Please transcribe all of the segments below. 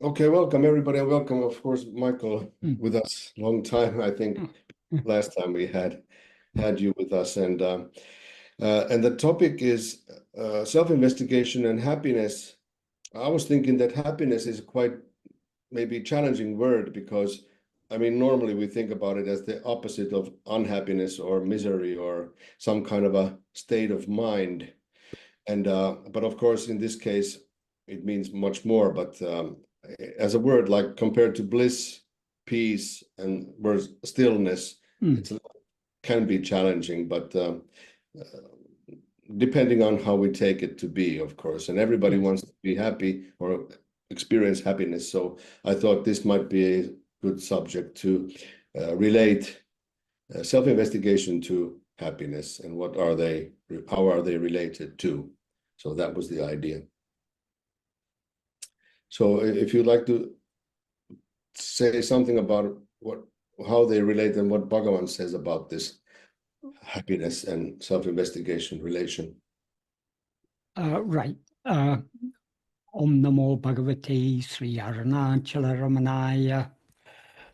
Okay, welcome everybody, and welcome, of course, Michael, Mm. with us. Long time, I think, Mm. last time we had you with us, and the topic is self-investigation and happiness. I was thinking that happiness is quite maybe challenging word because, I mean, normally we think about it as the opposite of unhappiness or misery or some kind of a state of mind, and but of course, in this case, it means much more. But as a word, like compared to bliss, peace, and word stillness, Mm. it can be challenging, but uh, depending on how we take it to be, of course. And everybody Yes. wants to be happy or experience happiness. So I thought this might be a good subject to relate self-investigation to happiness and how are they related to. So that was the idea. So if you'd like to say something about how they relate and what Bhagavan says about this happiness and self-investigation relation. Right. Om Namo Bhagavate Sri Arunachala Ramanaya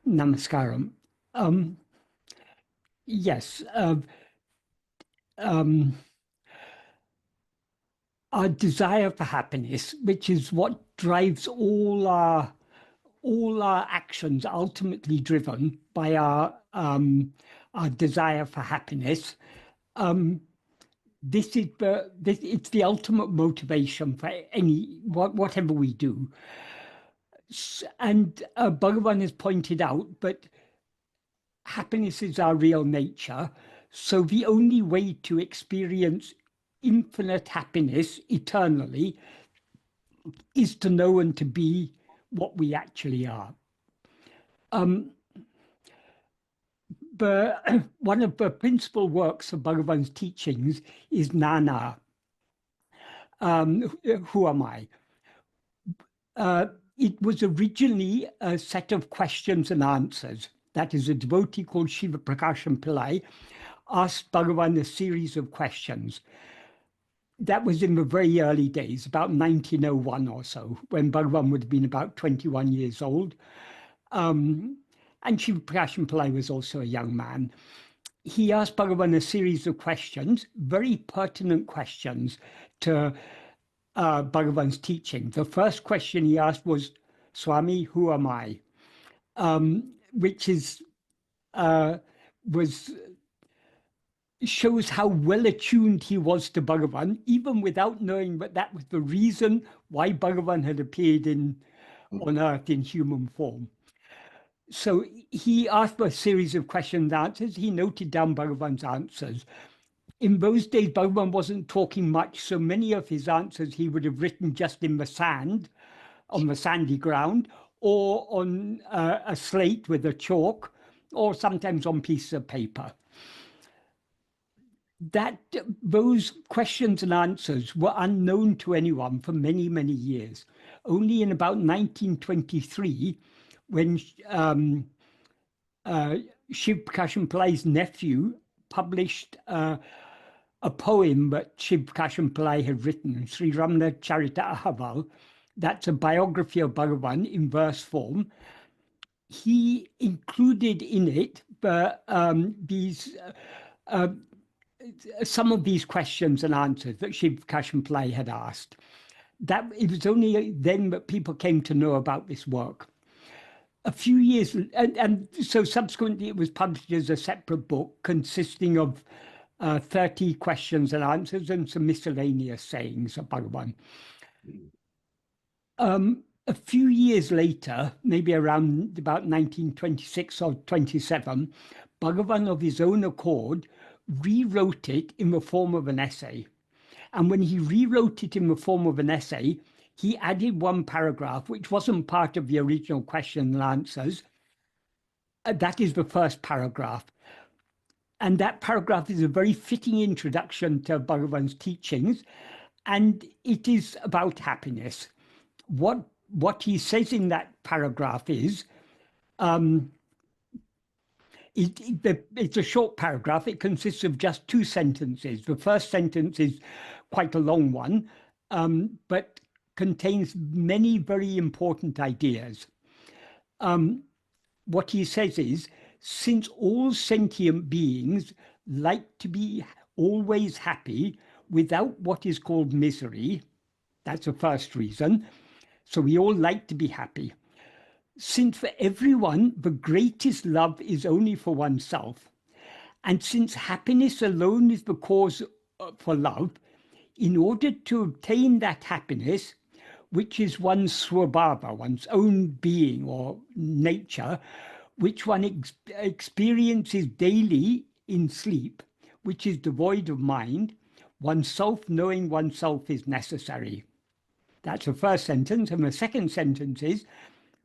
Namaskaram. Um, yes. Um, our desire for happiness, which is what drives all our actions, ultimately driven by our desire for happiness. It's the ultimate motivation for whatever we do. And Bhagavan has pointed out, but happiness is our real nature. So the only way to experience infinite happiness eternally is to know and to be what we actually are. But one of the principal works of Bhagavan's teachings is Nana. Who am I? It was originally a set of questions and answers. That is, a devotee called Shiva Prakasham Pillai asked Bhagavan a series of questions. That was in the very early days, about 1901 or so, when Bhagavan would have been about 21 years old. And Shiva Prakasham Pillai was also a young man. He asked Bhagavan a series of questions, very pertinent questions to Bhagavan's teaching. The first question he asked was, Swami, who am I? Which is was shows how well attuned he was to Bhagavan, even without knowing that that was the reason why Bhagavan had appeared on earth in human form. So he asked a series of questions and answers. He noted down Bhagavan's answers. In those days, Bhagavan wasn't talking much, so many of his answers he would have written just in the sand, on the sandy ground, or on a slate with a chalk, or sometimes on pieces of paper. Those questions and answers were unknown to anyone for many, many years. Only in about 1923, when Shiv Prakasham Pillai's nephew published a poem that Shiv Prakasham Pillai had written, Sri Ramana Charita Ahval. That's a biography of Bhagavan in verse form. He included in it some of these questions and answers that Shiv Prakasham Pillai had asked. That it was only then that people came to know about this work. A few years, and so subsequently it was published as a separate book consisting of 30 questions and answers and some miscellaneous sayings of Bhagavan. A few years later, maybe around about 1926 or 27, Bhagavan of his own accord rewrote it in the form of an essay. And when he rewrote it in the form of an essay, he added one paragraph, which wasn't part of the original question and answers. That is the first paragraph. And that paragraph is a very fitting introduction to Bhagavan's teachings. And it is about happiness. What he says in that paragraph is, it's a short paragraph. It consists of just two sentences. The first sentence is quite a long one, but contains many very important ideas. What he says is, since all sentient beings like to be always happy without what is called misery, that's the first reason. So we all like to be happy. Since for everyone, the greatest love is only for oneself, and since happiness alone is the cause for love, in order to obtain that happiness, which is one's swabhava, one's own being or nature, which one experiences daily in sleep, which is devoid of mind, oneself knowing oneself is necessary. That's the first sentence. And the second sentence is,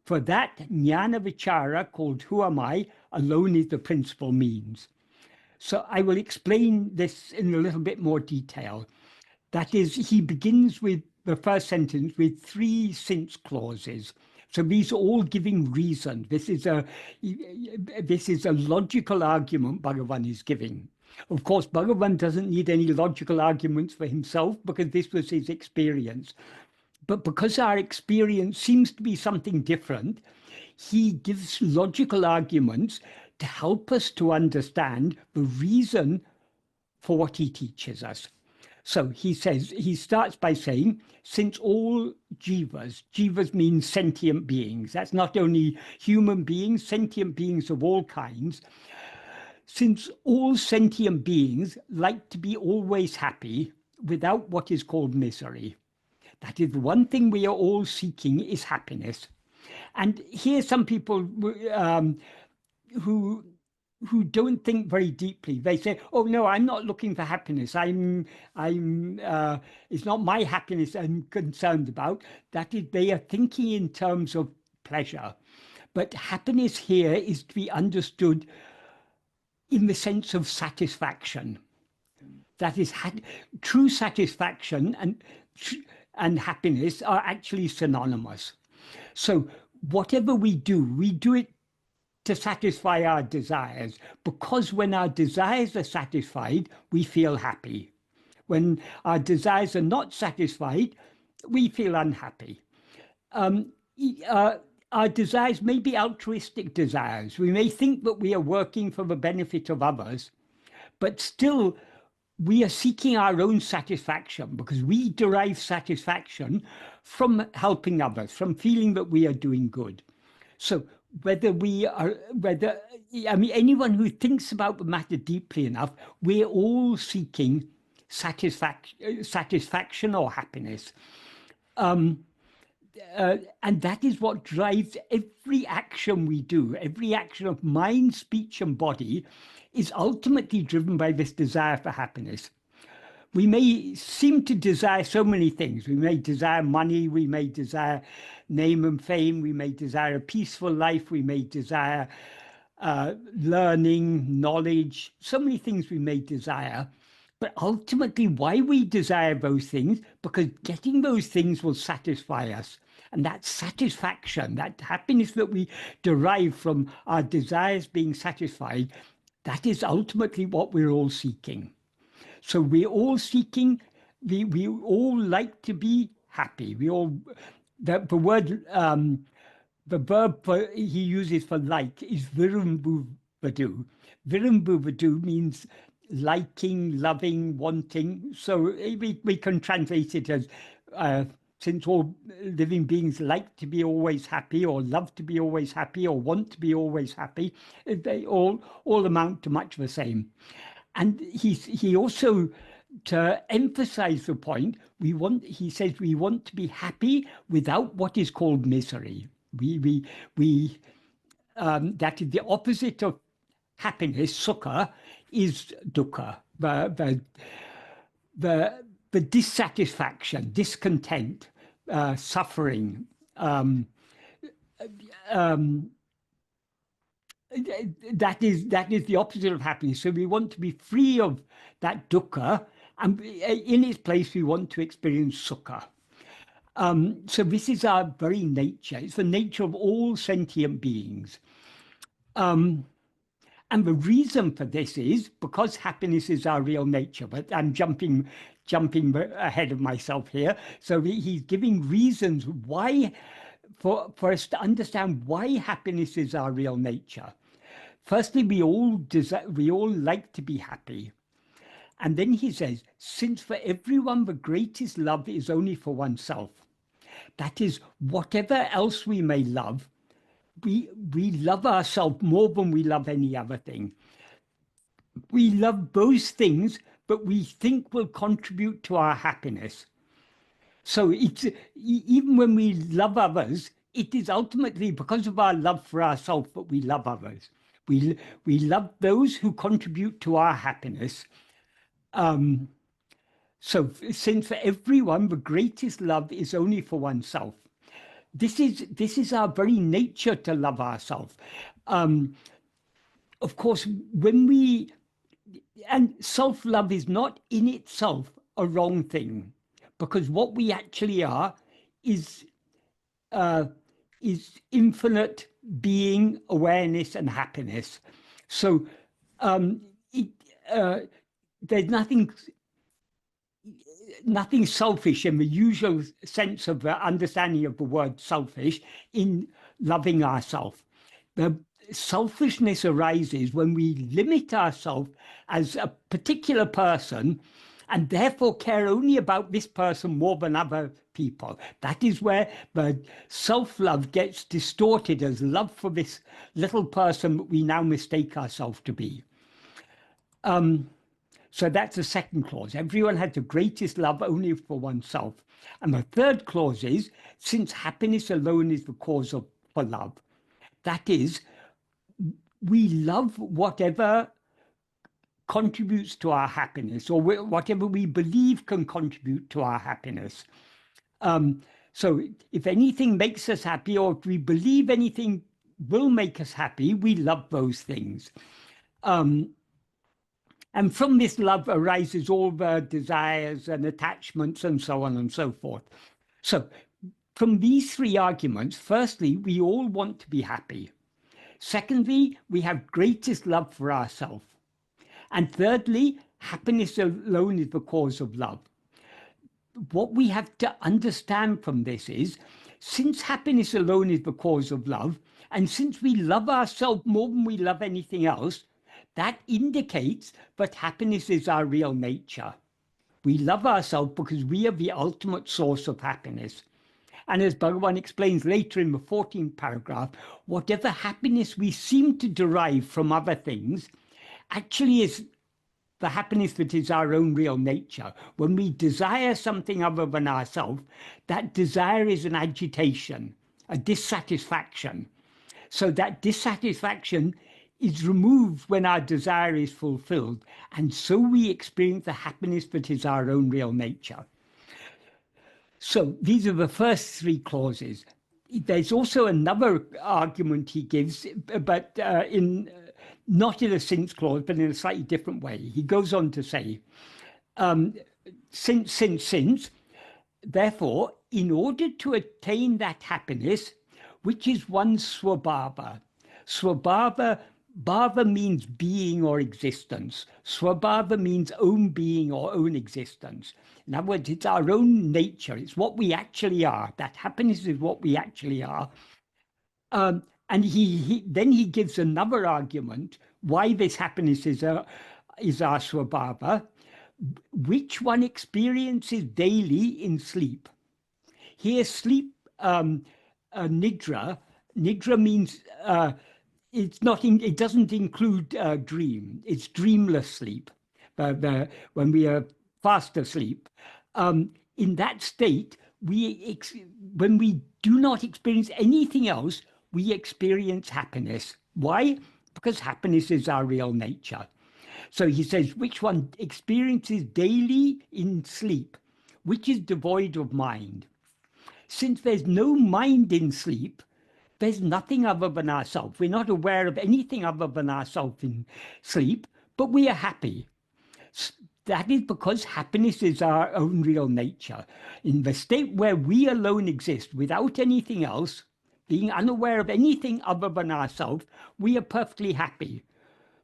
for that Atma-vichara called who am I alone is the principal means. So I will explain this in a little bit more detail. That is, he begins with the first sentence with 3 since clauses. So these are all giving reason. This is a logical argument Bhagavan is giving. Of course, Bhagavan doesn't need any logical arguments for himself because this was his experience. But because our experience seems to be something different, he gives logical arguments to help us to understand the reason for what he teaches us. So he starts by saying, since all jivas means sentient beings, that's not only human beings, sentient beings of all kinds, since all sentient beings like to be always happy without what is called misery. That is the one thing we are all seeking is happiness. And here some people who don't think very deeply. They say, "Oh no, I'm not looking for happiness. It's not my happiness I'm concerned about." That is, they are thinking in terms of pleasure. But happiness here is to be understood in the sense of satisfaction. That is, true satisfaction and happiness are actually synonymous. So whatever we do it to satisfy our desires, because when our desires are satisfied, we feel happy. When our desires are not satisfied, we feel unhappy. Our desires may be altruistic desires. We may think that we are working for the benefit of others, but still we are seeking our own satisfaction because we derive satisfaction from helping others, from feeling that we are doing good. So anyone who thinks about the matter deeply enough, we're all seeking satisfaction or happiness. And that is what drives every action we do. Every action of mind, speech, and body is ultimately driven by this desire for happiness. We may seem to desire so many things. We may desire money, we may desire name and fame, we may desire a peaceful life, we may desire learning, knowledge, so many things we may desire. But ultimately, why we desire those things, because getting those things will satisfy us. And that satisfaction, that happiness that we derive from our desires being satisfied, that is ultimately what we're all seeking. So we're all seeking, we all like to be happy. We all, the verb he uses for like is virumbuvadu. Virumbuvadu means liking, loving, wanting. So we can translate it as since all living beings like to be always happy, or love to be always happy, or want to be always happy, they all amount to much the same. And he also, to emphasize the point, he says we want to be happy without what is called misery. That is the opposite of happiness. Sukha is dukkha, the dissatisfaction, discontent, suffering. That is the opposite of happiness. So we want to be free of that dukkha, and in its place we want to experience sukha. So this is our very nature. It's the nature of all sentient beings. And the reason for this is because happiness is our real nature. But I'm jumping jumping ahead of myself here. So he's giving reasons why, for us to understand why happiness is our real nature. Firstly, we all like to be happy. And then he says, since for everyone the greatest love is only for oneself. That is, whatever else we may love, we love ourselves more than we love any other thing. We love those things that we think will contribute to our happiness. So it's even when we love others, it is ultimately because of our love for ourselves that we love others. We love those who contribute to our happiness. So since for everyone the greatest love is only for oneself, this is our very nature to love ourselves. Of course, and self-love is not in itself a wrong thing, because what we actually are is infinite being, awareness, and happiness. So there's nothing selfish in the usual sense of the understanding of the word selfish in loving ourselves. The selfishness arises when we limit ourselves as a particular person and therefore care only about this person more than other people. That is where the self-love gets distorted as love for this little person that we now mistake ourselves to be. So that's the second clause. Everyone has the greatest love only for oneself. And the third clause is, since happiness alone is the cause for love. That is, we love whatever contributes to our happiness, or whatever we believe can contribute to our happiness. So if anything makes us happy, or if we believe anything will make us happy, we love those things. And from this love arises all the desires and attachments and so on and so forth. So from these three arguments, firstly, we all want to be happy. Secondly, we have greatest love for ourselves. And thirdly, happiness alone is the cause of love. What we have to understand from this is, since happiness alone is the cause of love, and since we love ourselves more than we love anything else, that indicates that happiness is our real nature. We love ourselves because we are the ultimate source of happiness. And as Bhagavan explains later in the 14th paragraph, whatever happiness we seem to derive from other things actually is the happiness that is our own real nature. When we desire something other than ourselves, that desire is an agitation, a dissatisfaction. So that dissatisfaction is removed when our desire is fulfilled, and so we experience the happiness that is our own real nature. So these are the first three clauses. There's also another argument he gives, but not in a since clause, but in a slightly different way. He goes on to say, since, therefore, in order to attain that happiness, which is one's swabhava. Bhava means being or existence. Swabhava means own being or own existence. In other words, it's our own nature. It's what we actually are. That happiness is what we actually are. And then he gives another argument why this happiness is our swabhava, which one experiences daily in sleep. Here, sleep, nidra means it doesn't include dream. It's dreamless sleep. When we are fast asleep, in that state, when we do not experience anything else, we experience happiness. Why? Because happiness is our real nature. So he says, which one experiences daily in sleep, which is devoid of mind. Since there's no mind in sleep, there's nothing other than ourselves. We're not aware of anything other than ourselves in sleep, but we are happy. That is because happiness is our own real nature. In the state where we alone exist, without anything else, being unaware of anything other than ourselves, we are perfectly happy.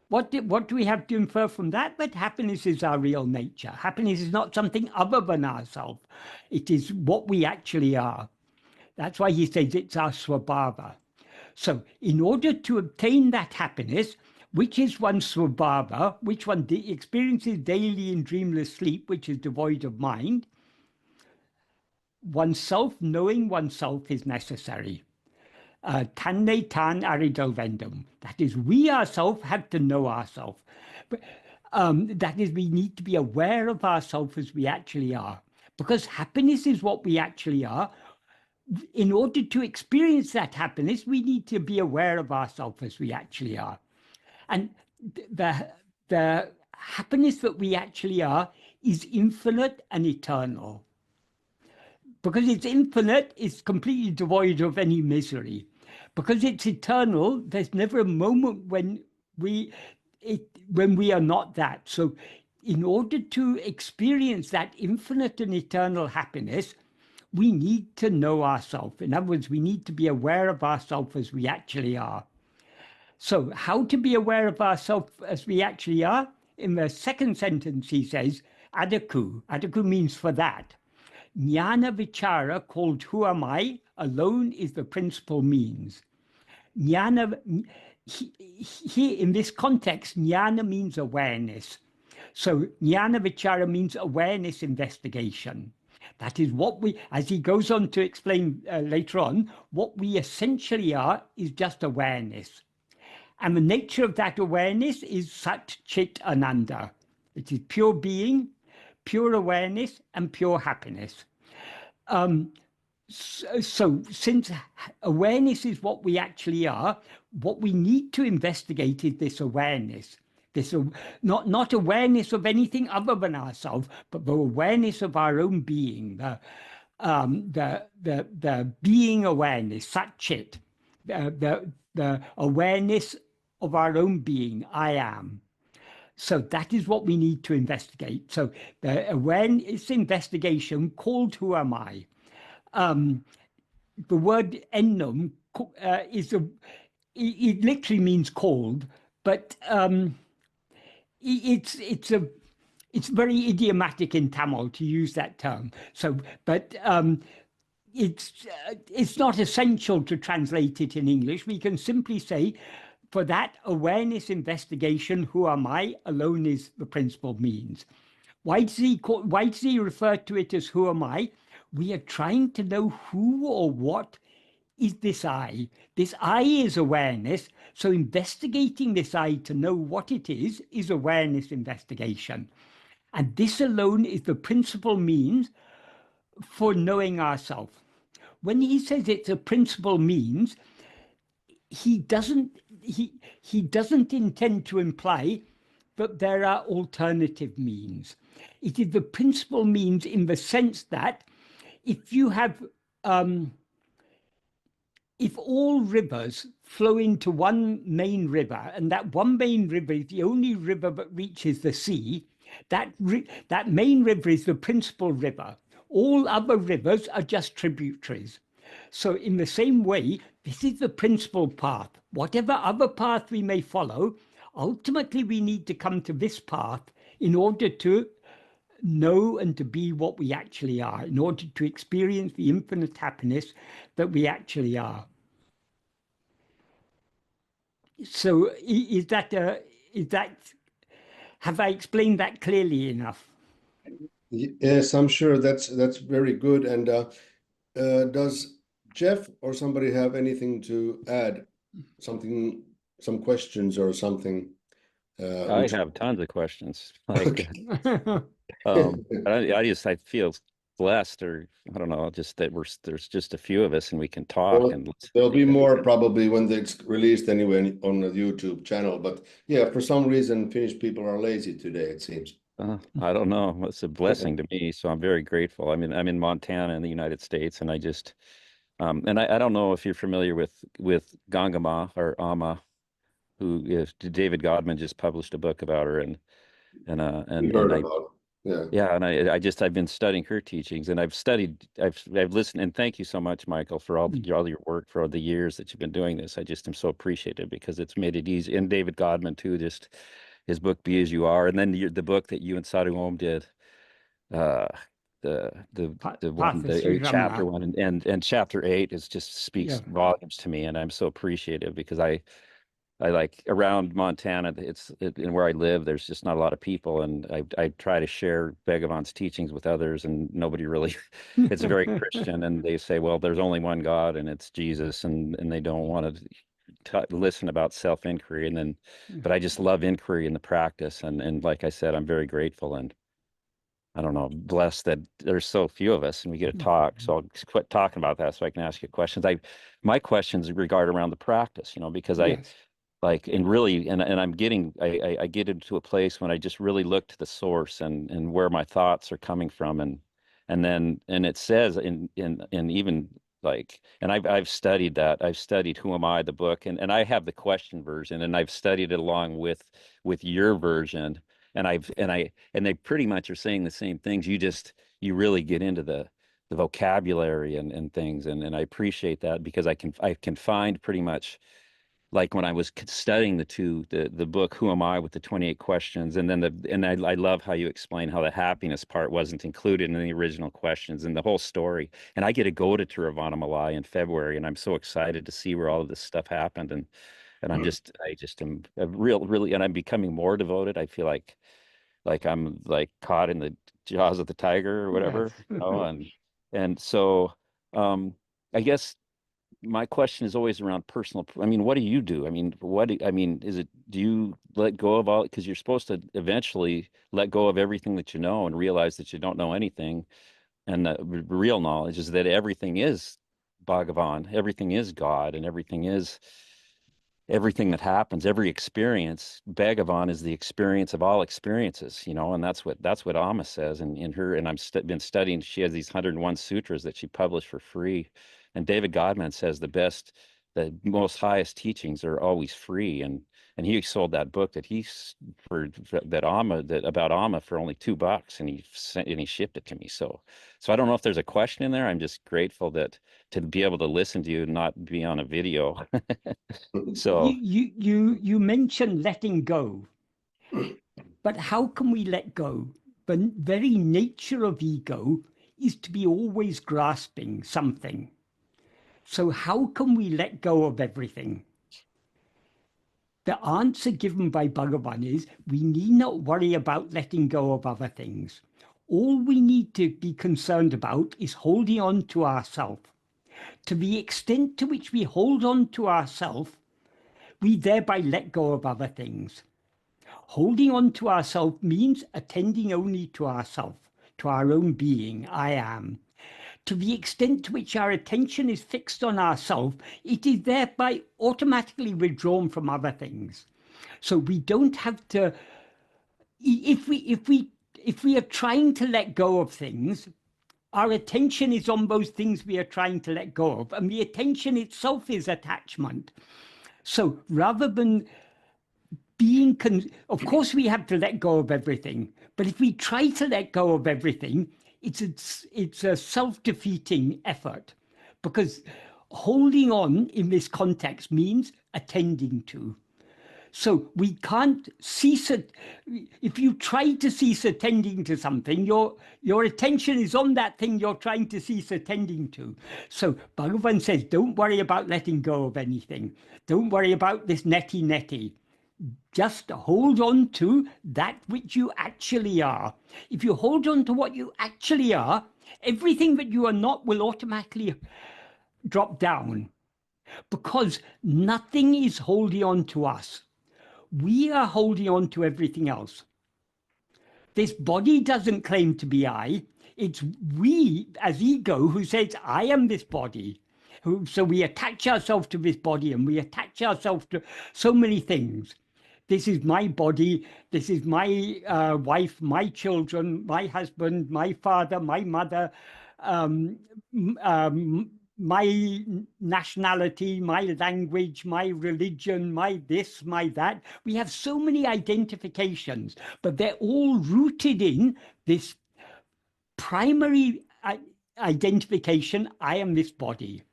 What do we have to infer from that? That happiness is our real nature. Happiness is not something other than ourselves. It is what we actually are. That's why he says it's our swabhava. So in order to obtain that happiness, which is one's swabhava, which one experiences daily in dreamless sleep, which is devoid of mind, oneself, knowing oneself is necessary. Tanne tan aridalvendum. That is, we ourselves have to know ourselves. That is, we need to be aware of ourselves as we actually are. Because happiness is what we actually are. In order to experience that happiness, we need to be aware of ourselves as we actually are. And the happiness that we actually are is infinite and eternal. Because it's infinite, it's completely devoid of any misery. Because it's eternal, there's never a moment when we are not that. So in order to experience that infinite and eternal happiness, we need to know ourselves. In other words, we need to be aware of ourselves as we actually are. So how to be aware of ourselves as we actually are? In the second sentence, he says, adaku. Adaku means for that. Atma-vichara, called who am I, alone is the principal means. Jnana, here in this context, jnana means awareness. So Atma-vichara means awareness investigation. That is what we, as he goes on to explain later on, what we essentially are is just awareness. And the nature of that awareness is Sat Chit Ananda. It is pure being, pure awareness, and pure happiness. So since awareness is what we actually are, what we need to investigate is this awareness. This not awareness of anything other than ourselves, but the awareness of our own being, the being awareness, Sat Chit, the awareness of our own being, I am. So that is what we need to investigate. So the awareness investigation called who am I? The word ennum it literally means called, but it's very idiomatic in Tamil to use that term. So, but it's not essential to translate it in English. We can simply say, for that awareness investigation, who am I? Alone is the principal means. Why does he refer to it as who am I? We are trying to know who or what is this I. This I is awareness. So investigating this I to know what it is awareness investigation. And this alone is the principal means for knowing ourselves. When he says it's a principal means, he doesn't intend to imply that there are alternative means. It is the principal means in the sense that if you have if all rivers flow into one main river, and that one main river is the only river that reaches the sea, that main river is the principal river. All other rivers are just tributaries. So in the same way, this is the principal path. Whatever other path we may follow, ultimately we need to come to this path in order to know and to be what we actually are, in order to experience the infinite happiness that we actually are. So is that have I explained that clearly enough? Yes, I'm sure that's very good. And does Jeff or somebody have anything to add? Something, some questions or something? I have tons of questions. Okay. I feel blessed, or I don't know, just that there's just a few of us and we can talk. Well, and there'll be more probably when it's released anyway on the YouTube channel. But yeah, for some reason, Finnish people are lazy today, it seems. I don't know. It's a blessing to me, so I'm very grateful. I mean, I'm in Montana in the United States, and I just and I don't know if you're familiar with Gangama or Amma, who is David Godman just published a book about her, and We heard about. Yeah, and I've been studying her teachings, and I've listened, and thank you so much, Michael, for all your work for all the years that you've been doing this. I just am so appreciative because it's made it easy. And David Godman too, just his book "Be As You Are," and then the book that you and Sadhu Om did, uh, the one, the chapter Ramana. one, and chapter 8 is just speaks volumes to me, and I'm so appreciative because I like around Montana, and where I live, there's just not a lot of people. And I try to share Bhagavan's teachings with others, and nobody really, it's very Christian. And they say, well, there's only one God and it's Jesus. And they don't want to listen about self-inquiry. And then, but I just love inquiry in the practice. And like I said, I'm very grateful. And I don't know, blessed that there's so few of us and we get to talk. So I'll quit talking about that so I can ask you questions. My questions regard around the practice, because like, and really, and I'm getting, I get into a place when I just really look to the source and where my thoughts are coming from. And it says in even like, and I've studied that. I've studied Who Am I, the book, and I have the question version, and I've studied it along with your version. And they pretty much are saying the same things. You really get into the vocabulary and things. And I appreciate that because I can find pretty much, like when I was studying the book Who Am I with the 28 questions, and then I love how you explain how the happiness part wasn't included in the original questions and the whole story. And I get to go to Tiruvannamalai in February, and I'm so excited to see where all of this stuff happened. And I just am really, and I'm becoming more devoted. I feel like I'm like caught in the jaws of the tiger or whatever, and so I guess my question is always around personal. I mean, what do you do? I mean, is it, do you let go of all, because you're supposed to eventually let go of everything that you know and realize that you don't know anything. And the real knowledge is that everything is Bhagavan, everything is God, and everything that happens, every experience, Bhagavan is the experience of all experiences, and that's what Amma says in her, and been studying, she has these 101 sutras that she published for free. And David Godman says the most highest teachings are always free. And he sold that book that about Amma for only $2, and he shipped it to me. So I don't know if there's a question in there. I'm just grateful to be able to listen to you and not be on a video. So you mentioned letting go, but how can we let go? The very nature of ego is to be always grasping something. So how can we let go of everything? The answer given by Bhagavan is we need not worry about letting go of other things. All we need to be concerned about is holding on to ourself. To the extent to which we hold on to ourself, we thereby let go of other things. Holding on to ourself means attending only to ourself, to our own being, I am. To the extent to which our attention is fixed on ourself, it is thereby automatically withdrawn from other things. So we don't have to, if we are trying to let go of things, our attention is on those things we are trying to let go of, and the attention itself is attachment. So rather than of course we have to let go of everything, but if we try to let go of everything, it's a self-defeating effort, because holding on in this context means attending to. So we can't cease it. If you try to cease attending to something, your attention is on that thing you're trying to cease attending to. So Bhagavan says, don't worry about letting go of anything. Don't worry about this netty. Just hold on to that which you actually are. If you hold on to what you actually are, everything that you are not will automatically drop down, because nothing is holding on to us. We are holding on to everything else. This body doesn't claim to be I. It's we as ego who says, I am this body. So we attach ourselves to this body, and we attach ourselves to so many things. This is my body, this is my wife, my children, my husband, my father, my mother, my nationality, my language, my religion, my this, my that. We have so many identifications, but they're all rooted in this primary identification: I am this body.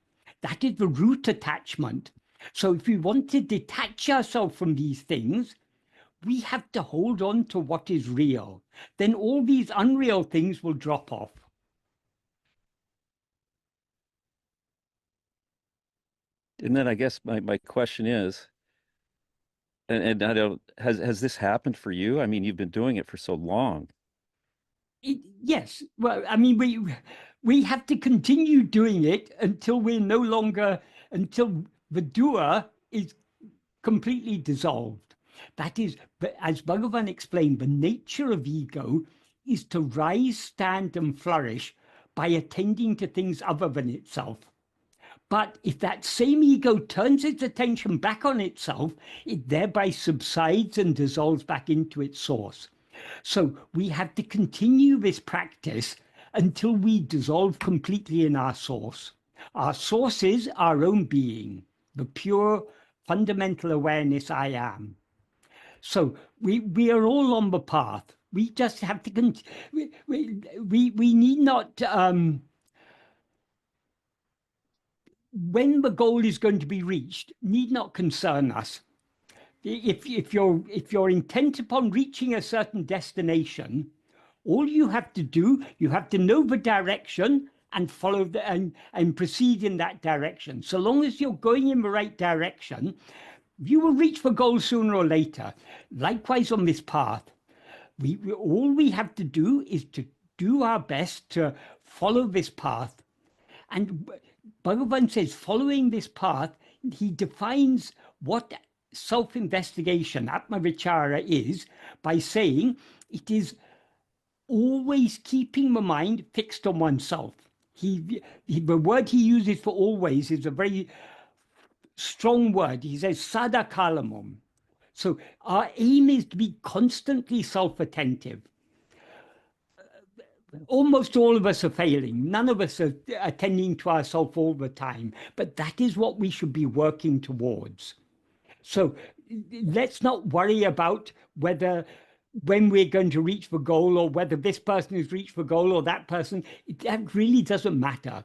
That is the root attachment. So if we want to detach ourselves from these things, we have to hold on to what is real. Then all these unreal things will drop off. And then I guess my question is, and I don't, has this happened for you? I mean, you've been doing it for so long. Yes. Well, I mean, we have to continue doing it until we're no longer, until the doer is completely dissolved. That is, as Bhagavan explained, the nature of ego is to rise, stand, and flourish by attending to things other than itself. But if that same ego turns its attention back on itself, it thereby subsides and dissolves back into its source. So we have to continue this practice until we dissolve completely in our source. Our source is our own being, the pure fundamental awareness I am. So we are all on the path. We just have to we need not when the goal is going to be reached need not concern us. If you're intent upon reaching a certain destination, all you have to do, you have to know the direction and follow and proceed in that direction. So long as you're going in the right direction, you will reach the goal sooner or later. Likewise on this path, all we have to do is to do our best to follow this path. And Bhagavan says, following this path, he defines what self-investigation, Atma-vichara, is by saying it is always keeping the mind fixed on oneself. The word he uses for always is a very strong word. He says sada kalamum. So our aim is to be constantly self-attentive. Almost all of us are failing. None of us are attending to ourselves all the time, but that is what we should be working towards. So let's not worry about when we're going to reach the goal, or whether this person has reached the goal or that person. That really doesn't matter.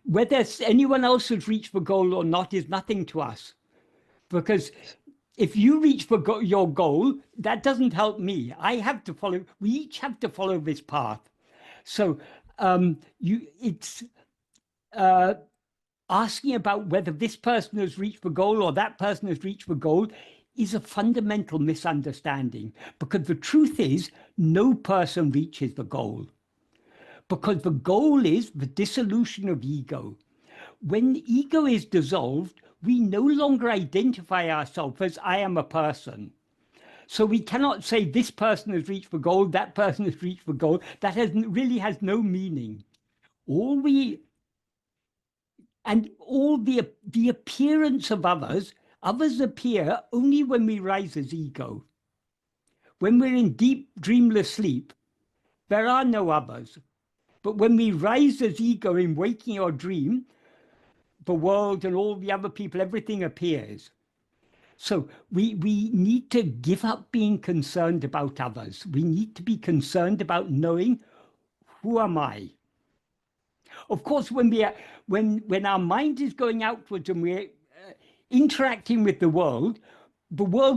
Whether anyone else has reached the goal or not is nothing to us, because if you reach for your goal, that doesn't help me. I have to follow. We each have to follow this path. So it's asking about whether this person has reached the goal or that person has reached the goal is a fundamental misunderstanding, because the truth is no person reaches the goal, because the goal is the dissolution of ego. When ego is dissolved, we no longer identify ourselves as I am a person. So we cannot say this person has reached the goal, that person has reached the goal. That really has no meaning. All the appearance of others appear only when we rise as ego. When we're in deep dreamless sleep, there are no others. But when we rise as ego in waking or dream, the world and all the other people, everything appears. So we need to give up being concerned about others. We need to be concerned about knowing, who am I? Of course, when our mind is going outwards and we're interacting with the world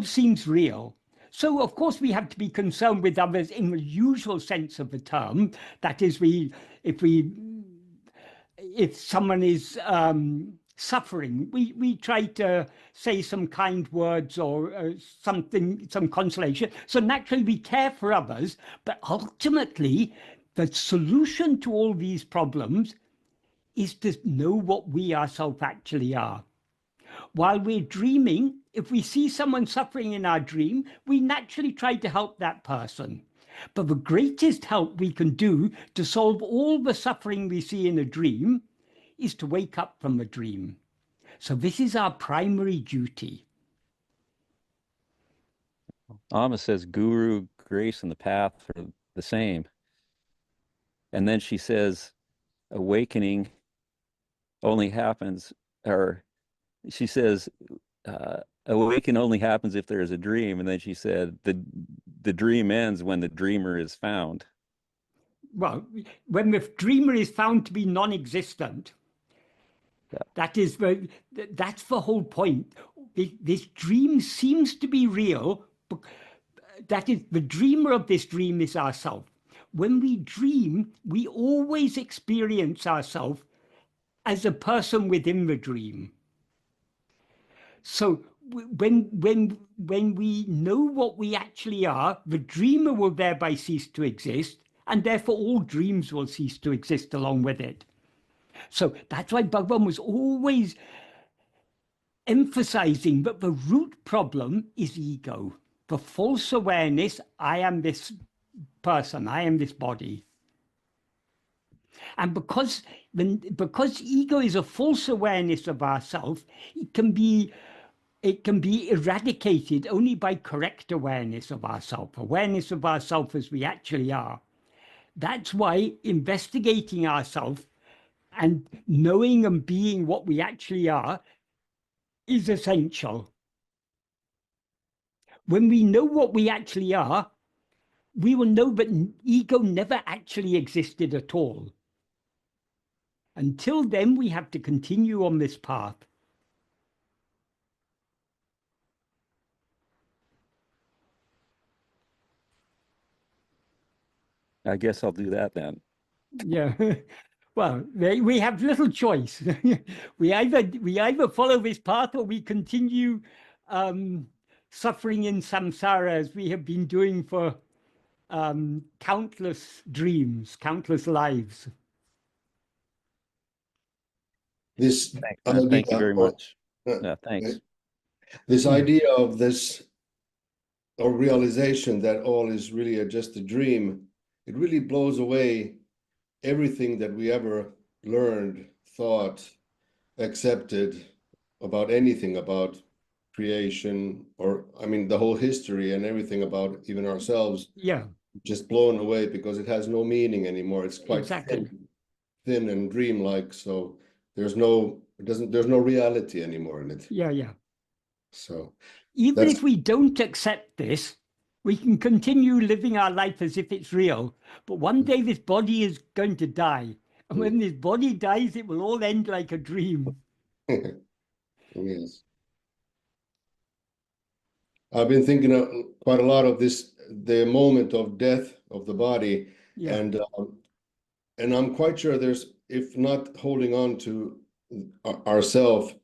seems real. So of course we have to be concerned with others in the usual sense of the term. That is, if someone is suffering, we try to say some kind words or some consolation. So naturally we care for others, but ultimately the solution to all these problems is to know what we ourselves actually are. While we're dreaming, if we see someone suffering in our dream, we naturally try to help that person. But the greatest help we can do to solve all the suffering we see in a dream is to wake up from a dream. So this is our primary duty. Amma says guru, grace, and the path are the same. And then she says awakening only happens, or she says, awaken only happens if there is a dream. And then she said, the dream ends when the dreamer is found. Well, when the dreamer is found to be non-existent, that's the whole point. This dream seems to be real. That is, the dreamer of this dream is ourself. When we dream, we always experience ourselves as a person within the dream. So when we know what we actually are, the dreamer will thereby cease to exist, and therefore all dreams will cease to exist along with it. So that's why Bhagavan was always emphasizing that the root problem is ego, the false awareness, I am this person, I am this body. And because ego is a false awareness of ourself, it can be eradicated only by correct awareness of ourself as we actually are. That's why investigating ourselves and knowing and being what we actually are is essential. When we know what we actually are, we will know that ego never actually existed at all. Until then, we have to continue on this path. I guess I'll do that then. Yeah. Well, we have little choice. we either follow this path or we continue suffering in samsara as we have been doing for countless dreams, countless lives. This Thank you very much. Thanks. This idea of this, or realization that all is really just a dream, it really blows away everything that we ever learned, thought, accepted about anything, about creation, or I mean the whole history and everything about even ourselves. Yeah. Just blown away because it has no meaning anymore. It's quite thin and dreamlike. So there's no reality anymore in it. Yeah. So even if we don't accept this, we can continue living our life as if it's real. But one day this body is going to die. And when this body dies, it will all end like a dream. Yes. I've been thinking quite a lot of this, the moment of death of the body. Yeah. And I'm quite sure there's, if not holding on to ourself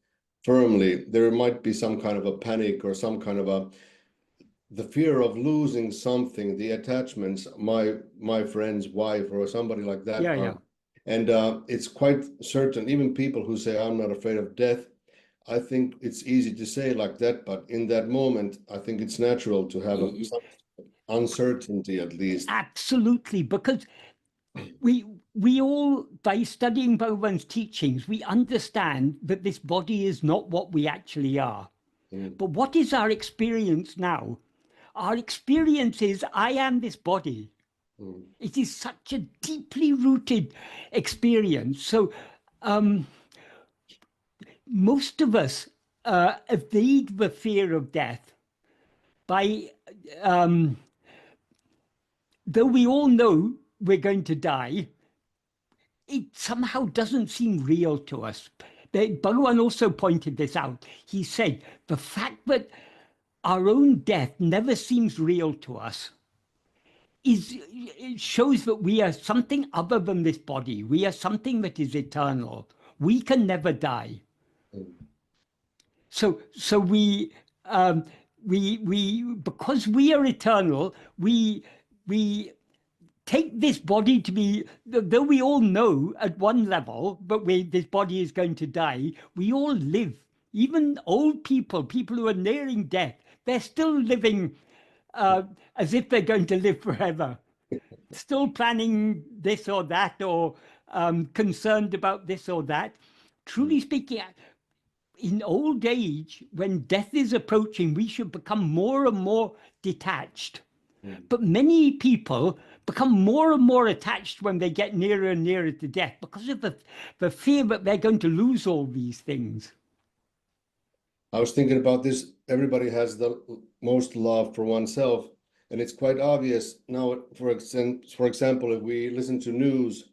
firmly, there might be some kind of a panic or some kind of the fear of losing something, the attachments, my friend's wife or somebody like that. Yeah. And it's quite certain, even people who say, I'm not afraid of death, I think it's easy to say like that, but in that moment, I think it's natural to have some uncertainty at least. Absolutely, because we all, by studying Bhagavan's teachings, we understand that this body is not what we actually are. But what is our experience now? Our experience is, I am this body. It is such a deeply rooted experience. So most of us evade the fear of death by, though we all know we're going to die, it somehow doesn't seem real to us. Bhagavan also pointed this out. He said, the fact that our own death never seems real to us it shows that we are something other than this body. We are something that is eternal. We can never die. So we because we are eternal, we take this body to be, though we all know at one level, but this body is going to die, we all live. Even old people who are nearing death, they're still living as if they're going to live forever. Still planning this or that, or concerned about this or that. Truly speaking, in old age, when death is approaching, we should become more and more detached. But many people, become more and more attached when they get nearer and nearer to death because of the fear that they're going to lose all these things. I was thinking about this. Everybody has the most love for oneself, and it's quite obvious now. For example, if we listen to news,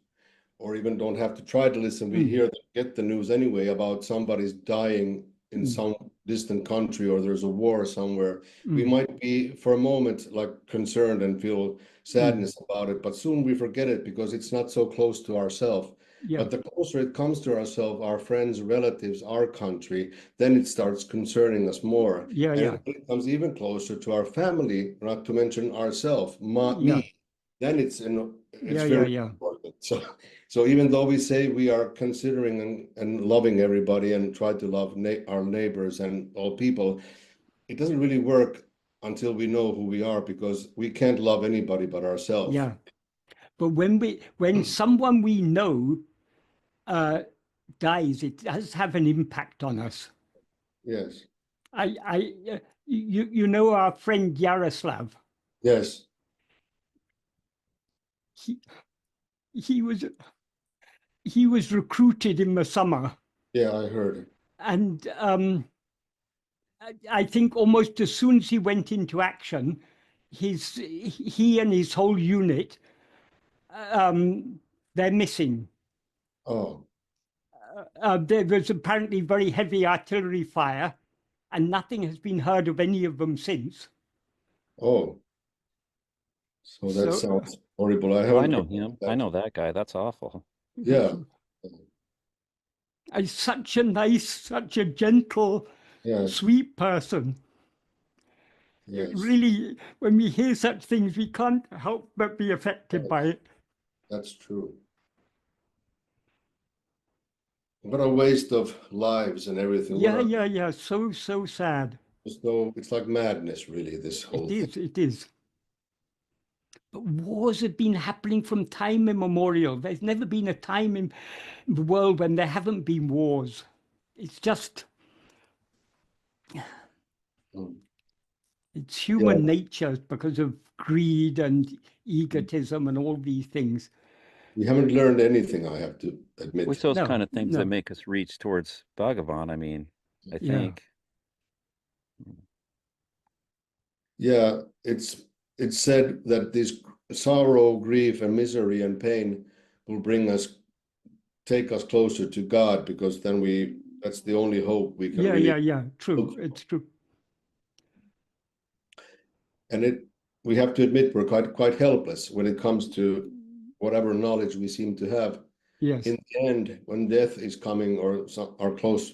or even don't have to try to listen, we get the news anyway about somebody's dying in some distant country, or there's a war somewhere. We might be for a moment like concerned and feel sadness about it, but soon we forget it because it's not so close to ourselves. Yeah. But the closer it comes to ourselves, our friends, relatives, our country, then it starts concerning us more. Yeah, and yeah. when it comes even closer to our family, not to mention ourselves, Yeah. me, then it's Yeah, very yeah. important. So even though we say we are considering and loving everybody and try to love our neighbors and all people, it doesn't really work until we know who we are, because we can't love anybody but ourselves. Yeah. But when someone we know dies, it does have an impact on us. Yes. You know our friend Yaroslav. Yes. He was recruited in the summer. Yeah, I heard it. And I think almost as soon as he went into action, he and his whole unit, they're missing. Oh. There was apparently very heavy artillery fire, and nothing has been heard of any of them since. Oh. So that sounds horrible. I know him. I know that guy. That's awful. Yeah. He's such a nice, such a gentle, sweet person. Yes. Really, when we hear such things, we can't help but be affected by it. That's true. What a waste of lives and everything. Yeah. So sad. It's like madness, really, this whole thing. It is. But wars have been happening from time immemorial. There's never been a time in the world when there haven't been wars. It's just, it's human nature because of greed and egotism and all these things. We haven't learned anything, I have to admit. It's those kind of things that make us reach towards Bhagavan, I mean, I think. Yeah, it's said that this sorrow, grief, and misery and pain will take us closer to God, because then that's the only hope we can Yeah, true. It's true. And we have to admit we're quite helpless when it comes to whatever knowledge we seem to have. Yes. In the end, when death is coming, or our close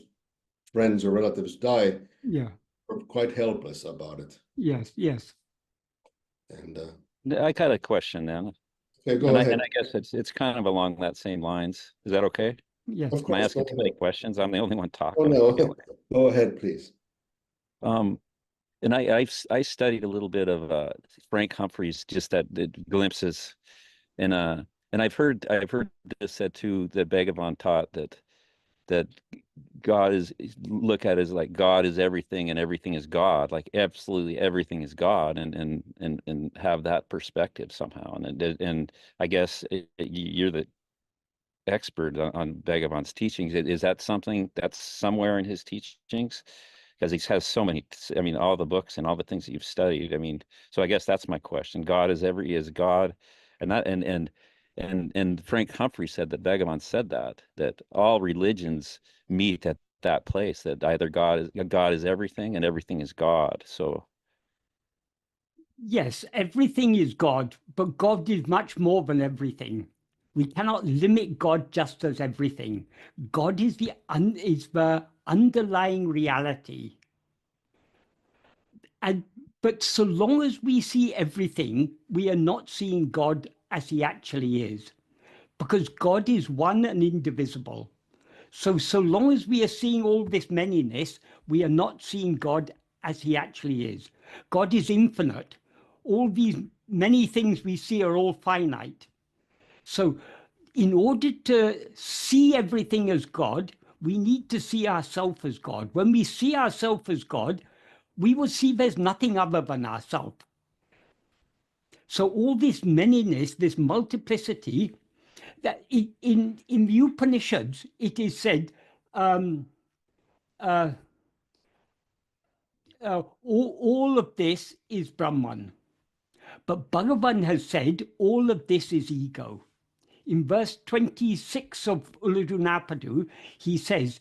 friends or relatives die, we're quite helpless about it. Yes. And I got a question then. Okay, go ahead. And I guess it's kind of along that same lines. Is that okay? Yes. Of course. Am I asking too many questions? I'm the only one talking. Oh no. Go ahead, please. And I studied a little bit of Frank Humphreys, just that glimpses, and I've heard this said too, that Bhagavan taught that God is look at it as like God is everything and everything is God, like absolutely everything is God, and have that perspective somehow. And I guess you're the expert on Bhagavan's teachings. Is that something that's somewhere in his teachings? Because he has so many, I mean, all the books and all the things that you've studied. I mean, so I guess that's my question. God is God, and that and Frank Humphrey said that Bhagavan said that all religions meet at that place, that either God is everything and everything is God. So yes, everything is God, but God is much more than everything. We cannot limit God just as everything. God is the underlying reality. But so long as we see everything, we are not seeing God as he actually is, because God is one and indivisible. So long as we are seeing all this manyness, we are not seeing God as he actually is. God is infinite. All these many things we see are all finite. So in order to see everything as God, we need to see ourselves as God. When we see ourselves as God, we will see there's nothing other than ourselves. So all this manyness, this multiplicity, that in the Upanishads, it is said, all of this is Brahman. But Bhagavan has said, all of this is ego. In verse 26 of Ulladu, he says,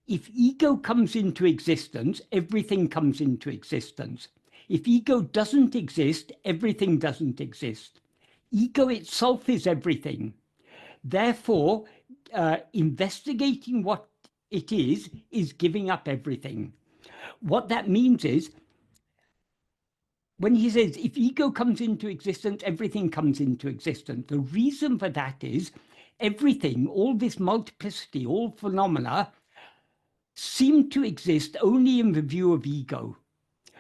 if ego comes into existence, everything comes into existence. If ego doesn't exist, everything doesn't exist. Ego itself is everything. Therefore, investigating what it is giving up everything. What that means is, when he says, if ego comes into existence, everything comes into existence. The reason for that is everything, all this multiplicity, all phenomena seem to exist only in the view of ego.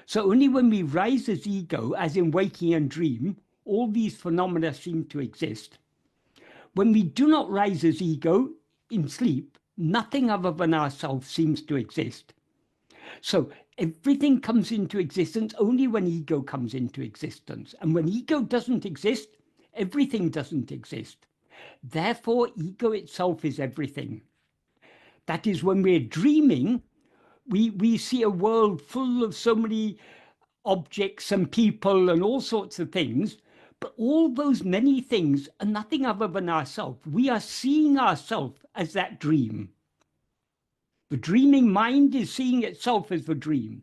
So only when we rise as ego, as in waking and dream, all these phenomena seem to exist. When we do not rise as ego in sleep, nothing other than ourselves seems to exist. So everything comes into existence only when ego comes into existence. And when ego doesn't exist, everything doesn't exist. Therefore, ego itself is everything. That is, when we're dreaming, we see a world full of so many objects and people and all sorts of things, but all those many things are nothing other than ourselves. We are seeing ourselves as that dream. The dreaming mind is seeing itself as the dream.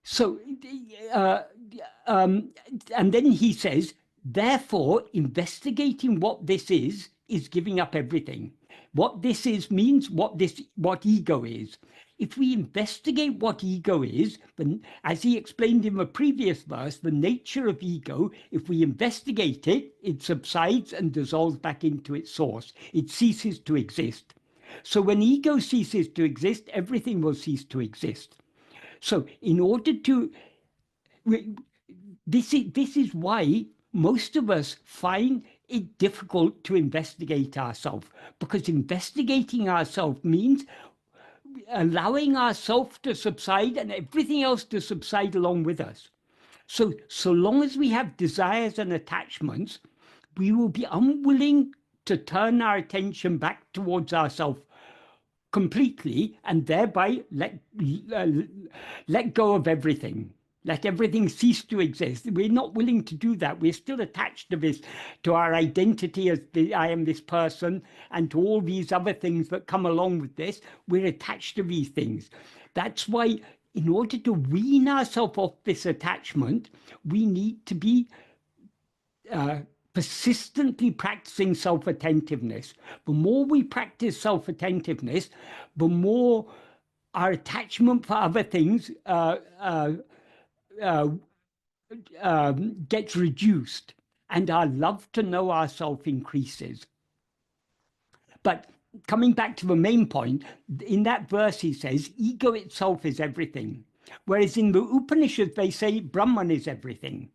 So, and then he says, therefore, investigating what this is giving up everything. What this is means what ego is. If we investigate what ego is, then, as he explained in the previous verse, the nature of ego, if we investigate it, it subsides and dissolves back into its source. It ceases to exist. So when ego ceases to exist, everything will cease to exist. So in order to, this is why most of us find it difficult to investigate ourselves, because investigating ourselves means allowing ourselves to subside and everything else to subside along with us. So long as we have desires and attachments, we will be unwilling to turn our attention back towards ourselves completely, and thereby let go of everything. Let everything cease to exist. We're not willing to do that. We're still attached to this, to our identity as I am this person, and to all these other things that come along with this. We're attached to these things. That's why, in order to wean ourselves off this attachment, we need to be persistently practicing self-attentiveness. The more we practice self-attentiveness, the more our attachment for other things gets reduced, and our love to know ourselves increases. But coming back to the main point, in that verse he says, ego itself is everything. Whereas in the Upanishads, they say Brahman is everything.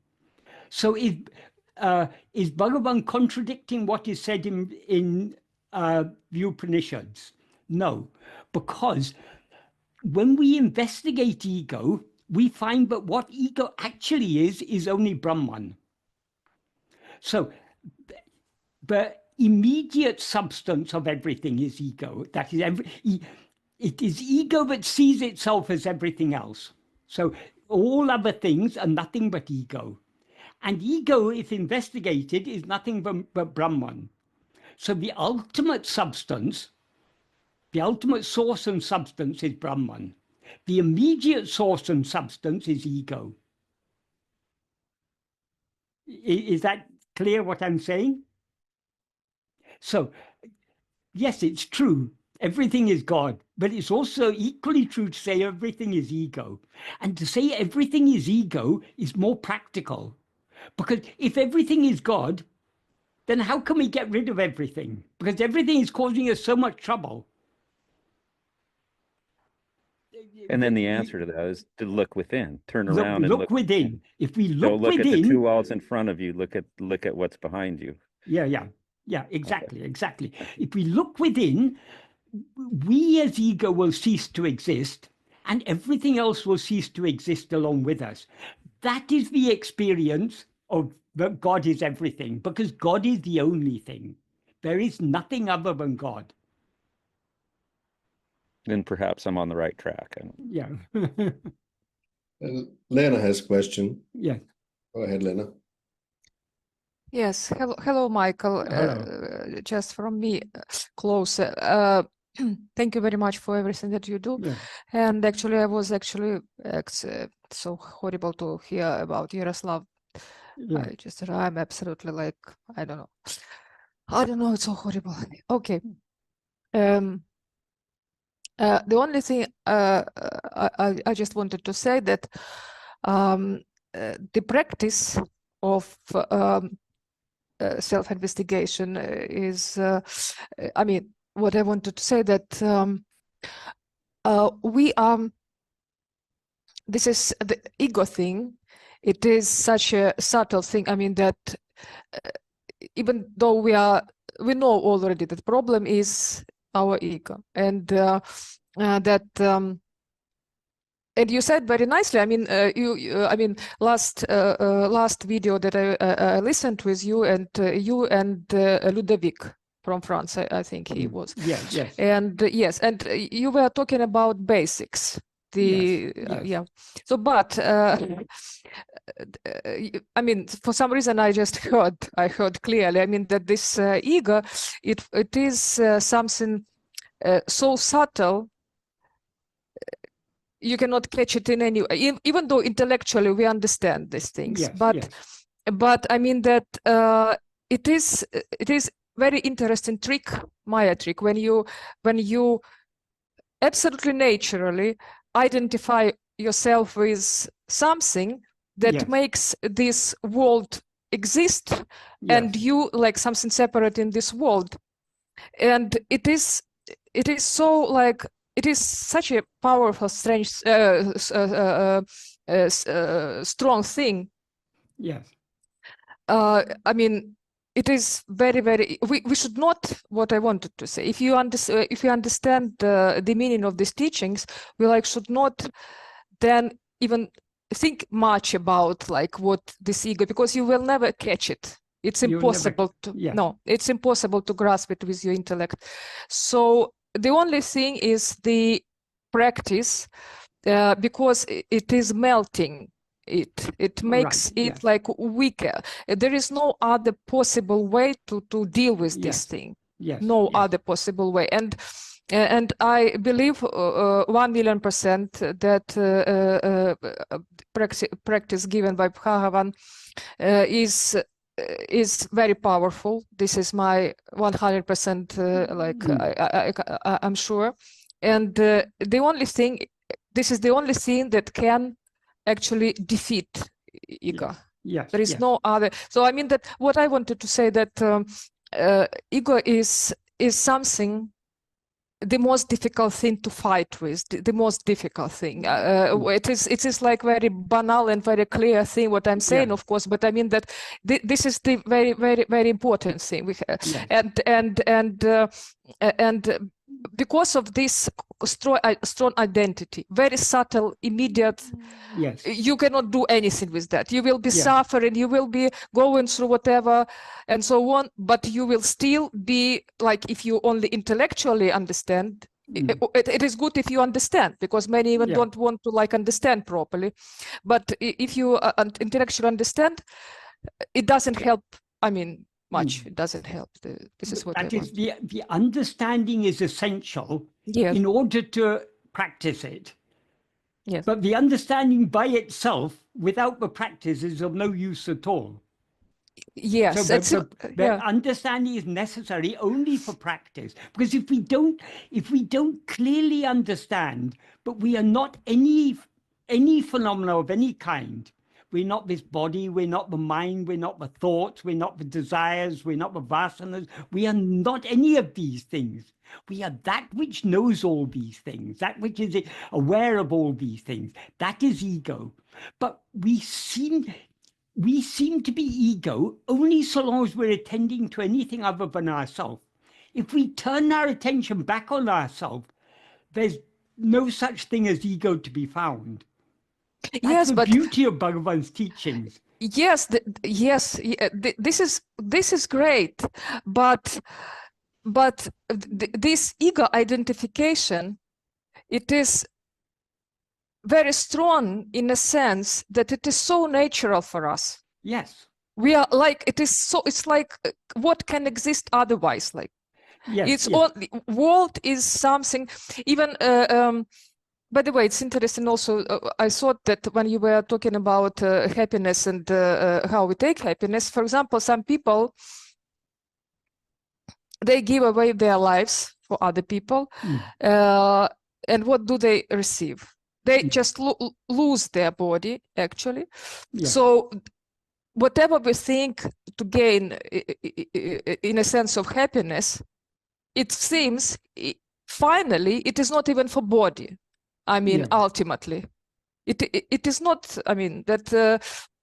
So is Bhagavan contradicting what is said in the Upanishads? No, because when we investigate ego, we find that what ego actually is only Brahman. So the immediate substance of everything is ego. That is, it is ego that sees itself as everything else. So all other things are nothing but ego. And ego, if investigated, is nothing but Brahman. So the ultimate substance, the ultimate source and substance is Brahman. The immediate source and substance is ego. Is that clear what I'm saying? So, yes, it's true. Everything is God, but it's also equally true to say everything is ego. And to say everything is ego is more practical. Because if everything is God, then how can we get rid of everything? Because everything is causing us so much trouble. And then the answer to that is to look within, turn around and look within. If we look don't look within, at the two walls in front of you, look at what's behind you. Yeah, exactly. If we look within, we as ego will cease to exist, and everything else will cease to exist along with us. That is the experience that God is everything, because God is the only thing. There is nothing other than God. Then perhaps I'm on the right track. Yeah. Lena has a question. Yeah. Go ahead, Lena. Yes. Hello, Michael. Hello. Just from me, close. Thank you very much for everything that you do. Yeah. And actually, I was so horrible to hear about Yaroslav. Yeah. I'm absolutely like, I don't know. It's so horrible. Okay. The only thing I just wanted to say that the practice of self-investigation is, I mean, what I wanted to say that this is the ego thing. It is such a subtle thing. I mean that even though we know already that the problem is our ego, and and you said very nicely. I mean, I mean, last video that I listened with you and Ludovic from France, I think he was. Yes, yes. And yes, and you were talking about basics. Yes. Yeah. So, but I mean, for some reason, I heard clearly. I mean that this ego, it is something so subtle. You cannot catch it in any way, even though intellectually we understand these things. Yes, but I mean that it is very interesting trick, Maya trick, when you absolutely naturally identify yourself with something that makes this world exist, and you like something separate in this world, and it is so like. It is such a powerful, strange, strong thing. Yes. I mean, it is very, very. We should not. What I wanted to say, if you understand the meaning of these teachings, we should not then even think much about like what this ego, because you will never catch it. It's impossible it's impossible to grasp it with your intellect. So the only thing is the practice, because it is melting it makes it like weaker. There is no other possible way to deal with this thing. No other possible way. And I believe 1,000,000% that practice given by Bhagavan is very powerful. This is my 100% I'm sure. And the only thing, this is the only thing that can actually defeat ego. There is no other. So I mean that what I wanted to say that ego is something, the most difficult thing to fight with, the most difficult thing. It is like very banal and very clear thing what I'm saying, of course, but I mean that this is the very, very, very important thing. And because of this strong identity, very subtle, immediate, you cannot do anything with that. You will be suffering, you will be going through whatever and so on, but you will still be like, if you only intellectually understand, it is good if you understand, because many even don't want to like understand properly. But if you intellectually understand, it doesn't help. I mean, much. It doesn't help. This is what that is the understanding is essential in order to practice it. Yes. But the understanding by itself, without the practice, is of no use at all. Yes. So the understanding is necessary only for practice. Because if we don't clearly understand, but we are not any phenomena of any kind. We're not this body, we're not the mind, we're not the thoughts, we're not the desires, we're not the vasanas. We are not any of these things. We are that which knows all these things, that which is aware of all these things. That is ego. But we seem to be ego only so long as we're attending to anything other than ourselves. If we turn our attention back on ourselves, there's no such thing as ego to be found. That's Yes, the but beauty of Bhagavan's teachings. yes, this is great, but this ego identification, it is very strong in a sense that it is so natural for us. Yes. We are like, it's like what can exist otherwise? Like, Yes. it's yes. all, world is something, even by the way, it's interesting also, I thought that when you were talking about happiness and how we take happiness, for example, some people, they give away their lives for other people. And what do they receive? They just lose their body, actually. Yes. So whatever we think to gain in a sense of happiness, it seems finally it is not even for body. I mean, Yeah. ultimately, it is not. I mean that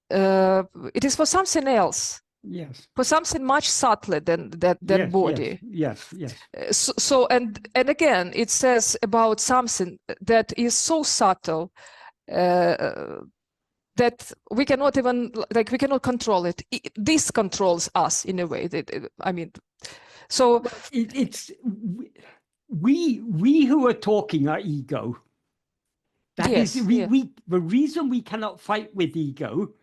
it is for something else. Yes. For something much subtler than Yes, body. Yes. Yes. So and again, it says about something that is so subtle that we cannot even, like, we cannot control it. This controls us in a way. I mean, so It's we who are talking are ego. That yes, is, the reason we cannot fight with ego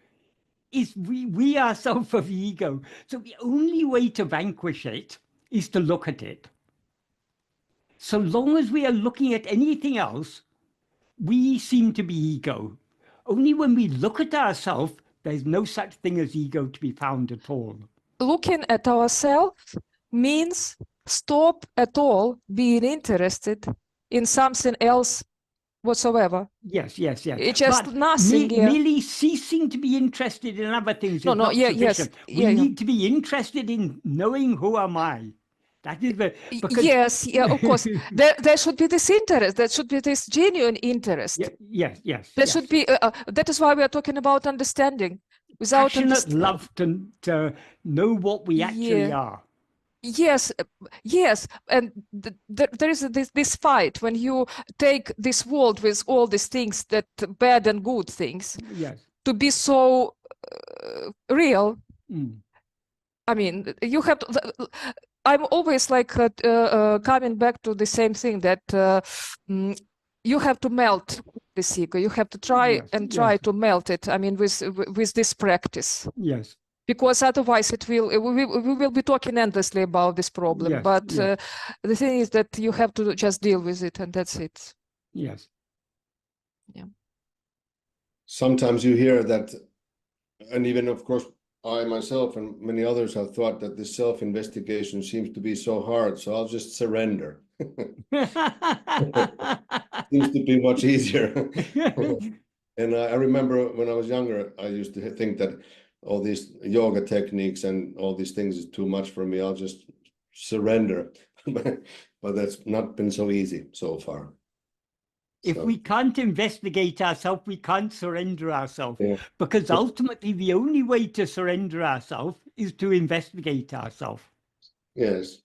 is we ourselves are the ego. So the only way to vanquish it is to look at it. So long as we are looking at anything else, we seem to be ego. Only when we look at ourselves, there's no such thing as ego to be found at all. Looking at ourselves means stop at all being interested in something else whatsoever. Yes. It's just but nothing here. Merely ceasing to be interested in other things is not sufficient. We need to be interested in knowing who am I. That is the yes, of course. There should be this interest. There should be this genuine interest. Yes. There should be. That is why we are talking about understanding. Without passionate love to know what we actually are. Yes, and there is this fight when you take this world with all these things, that bad and good things, to be so real. I mean, you have to. I'm always like coming back to the same thing, that you have to melt this ego. You have to try to melt it. I mean, with this practice. Yes. Because otherwise we will be talking endlessly about this problem. But the thing is that you have to just deal with it, and that's it. Yes. Yeah. Sometimes you hear that, and even of course I myself and many others have thought that this self-investigation seems to be so hard, so I'll just surrender. Seems to be much easier. And I remember when I was younger, I used to think that all these yoga techniques and all these things is too much for me. I'll just surrender. But that's not been so easy so far. If we can't investigate ourselves, we can't surrender ourselves. Because ultimately, the only way to surrender ourselves is to investigate ourselves. Yes.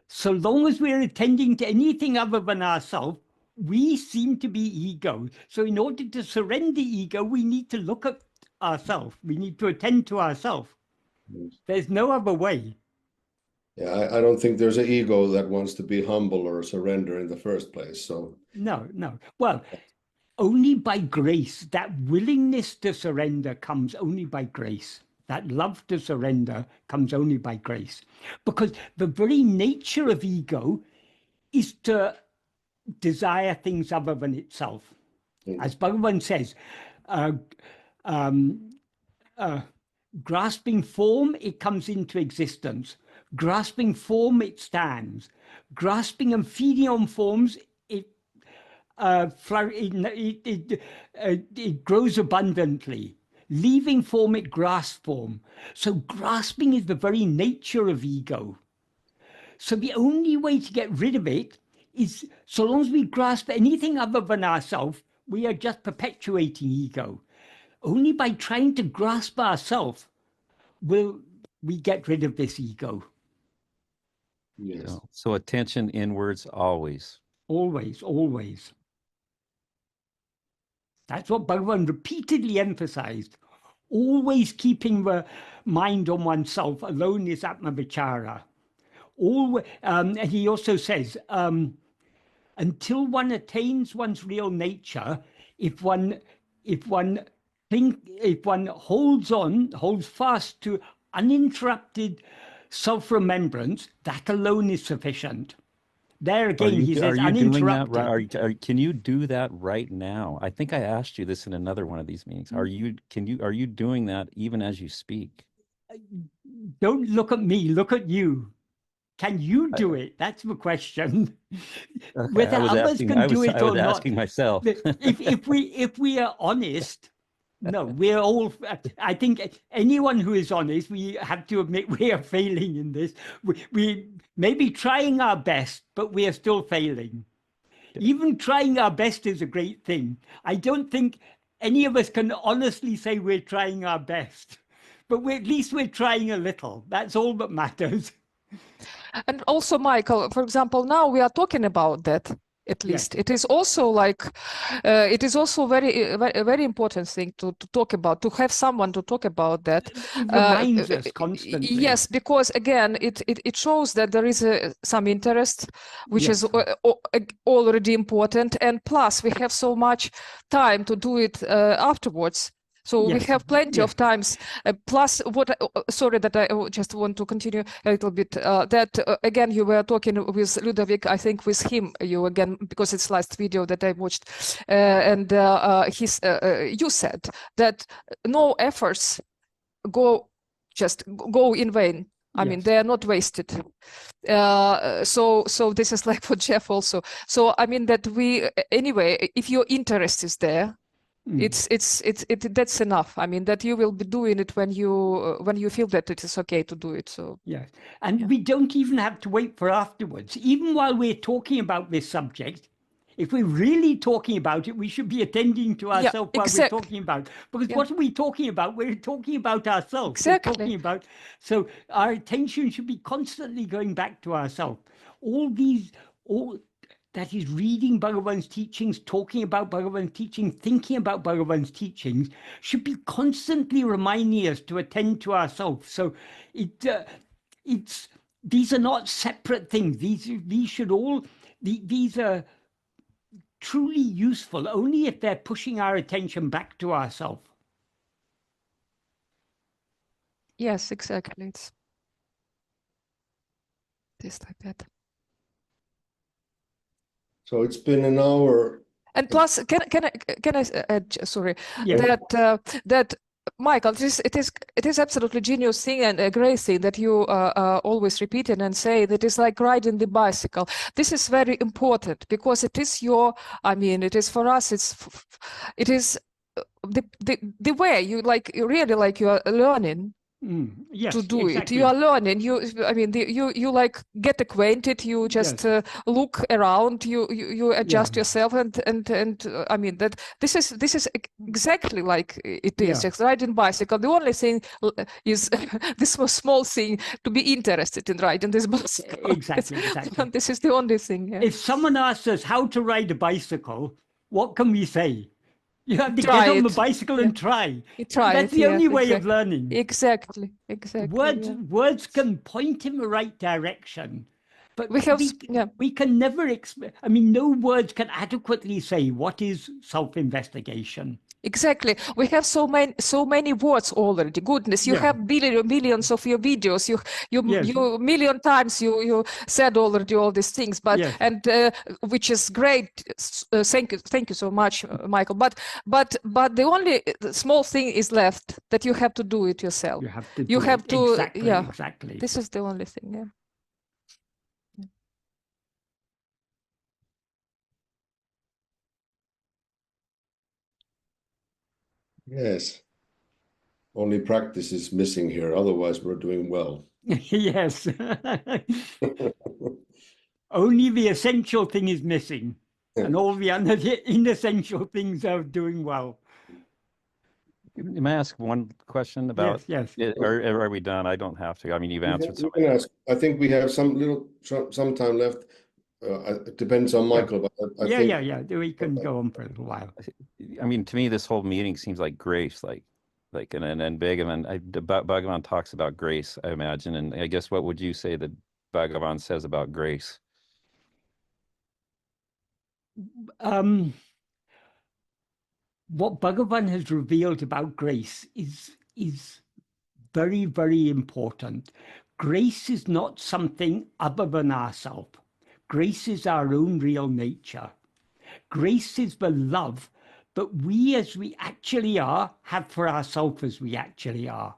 So long as we're attending to anything other than ourselves, we seem to be ego. So in order to surrender ego, we need to look at ourselves. We need to attend to ourselves. There's no other way. Yeah, I don't think there's an ego that wants to be humble or surrender in the first place. So no. Well, only by grace. That willingness to surrender comes only by grace. That love to surrender comes only by grace. Because the very nature of ego is to desire things other than itself. As Bhagavan says, grasping form, it comes into existence. Grasping form, it stands. Grasping and feeding on forms, it grows abundantly. Leaving form, it grasps form. So grasping is the very nature of ego. So the only way to get rid of it is, so long as we grasp anything other than ourselves, we are just perpetuating ego. Only by trying to grasp ourselves will we get rid of this ego. yes. So attention inwards always. Always. That's what Bhagavan repeatedly emphasized. Always keeping the mind on oneself alone is Atma-vichara. He also says, until one attains one's real nature, if one holds fast to uninterrupted self-remembrance, that alone is sufficient. There again, he says, are you doing that uninterrupted. right? Can you do that right now? I think I asked you this in another one of these meetings. Are you doing that even as you speak? Don't look at me, look at you. Can you do it? That's the question. Okay, Whether others can do it or not. I was asking myself. If we are honest, no, we're all. I think anyone who is honest, we have to admit we are failing in this. We may be trying our best, but we are still failing. Even trying our best is a great thing. I don't think any of us can honestly say we're trying our best, but at least we're trying a little. That's all that matters. And also, Michael, for example, now we are talking about that. At least it is also like it is also very important thing to talk about, to have someone to talk about that. It reminds us constantly. Yes, because again it shows that there is some interest, which is already important, and plus we have so much time to do it afterwards. So we have plenty of times. Plus, sorry that I just want to continue a little bit. Again, you were talking with Ludovic. I think with him, you again, because it's last video that I watched, and you said that no efforts go in vain. I mean, they are not wasted. So this is like for Jeff also. So I mean that anyway, if your interest is there, that's enough. I mean that you will be doing it when you feel that it is okay to do it. So yes, and we don't even have to wait for afterwards. Even while we're talking about this subject, if we're really talking about it, we should be attending to ourselves while we're talking about it. Because what are we talking about? We're talking about ourselves. Exactly. So our attention should be constantly going back to ourselves. That is reading Bhagavan's teachings, talking about Bhagavan's teachings, thinking about Bhagavan's teachings, should be constantly reminding us to attend to ourselves. So these are not separate things. These are truly useful only if they're pushing our attention back to ourselves. Yes, exactly. It's just like that. So it's been an hour. And plus, can I sorry, that Michael, it is absolutely genius thing and a great thing that you always repeat it and say that it's like riding the bicycle. This is very important because it is it is for us. It is the way you you are learning. To do exactly. it, you are learning. You like get acquainted. You just look around. You adjust yourself, and I mean that this is exactly like it is. Just riding bicycle. The only thing is this was small thing to be interested in riding this bicycle. Exactly. This is the only thing. Yeah. If someone asks us how to ride a bicycle, what can we say? You have to try get on it. the bicycle and try. Try That's it, the only way exactly. of learning. Exactly. Words can point in the right direction, but we can never no words can adequately say what is self-investigation. Exactly. We have so many words already. Goodness, you have millions of your videos. You million times you said already all these things. But and which is great. Thank you so much, Michael. But the only small thing is left that you have to do it yourself. You have to. Exactly. This is the only thing. Yeah. Yes. Only practice is missing here. Otherwise, we're doing well. Yes. Only the essential thing is missing, and all the other inessential things are doing well. May I ask one question about? Yes. Or are we done? I don't have to. I mean, you've answered. I think we have some time left. it depends on Michael, but I think yeah. We can go on for a little while. I mean, to me, this whole meeting seems like grace, and Bhagavan talks about grace, I imagine. And I guess what would you say that Bhagavan says about grace? What Bhagavan has revealed about grace is very, very important. Grace is not something other than ourselves. Grace is our own real nature. Grace is the love that we, as we actually are, have for ourselves as we actually are.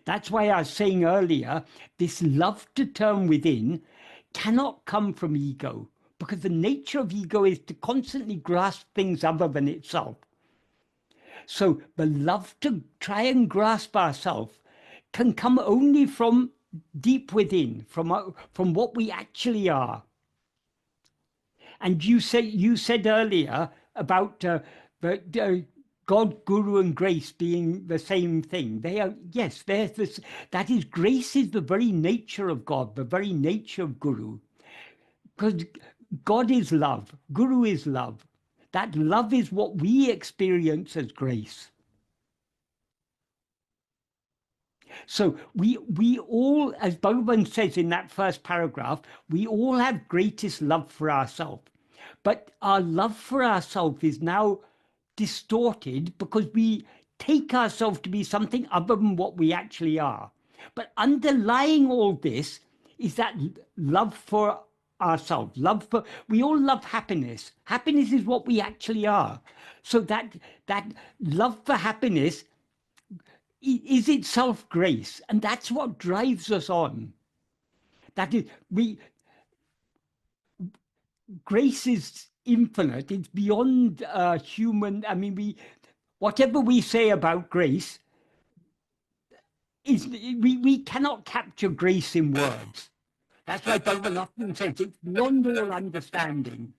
That's why I was saying earlier, this love to turn within cannot come from ego, because the nature of ego is to constantly grasp things other than itself. So the love to try and grasp ourselves can come only from deep within, from what we actually are. And you said earlier about God, Guru, and grace being the same thing. They are, yes, there's this. That is, grace is the very nature of God, the very nature of Guru. Because God is love, Guru is love. That love is what we experience as grace. So we all, as Bhagavan says in that first paragraph, we all have greatest love for ourselves. But our love for ourselves is now distorted because we take ourselves to be something other than what we actually are. But underlying all this is that love for ourselves, we all love happiness. Happiness is what we actually are. So that love for happiness is itself grace, and that's what drives us on. That is, grace is infinite. It's beyond human. I mean, whatever we say about grace is we cannot capture grace in words. That's why Bhagavan often says it's beyond all understanding.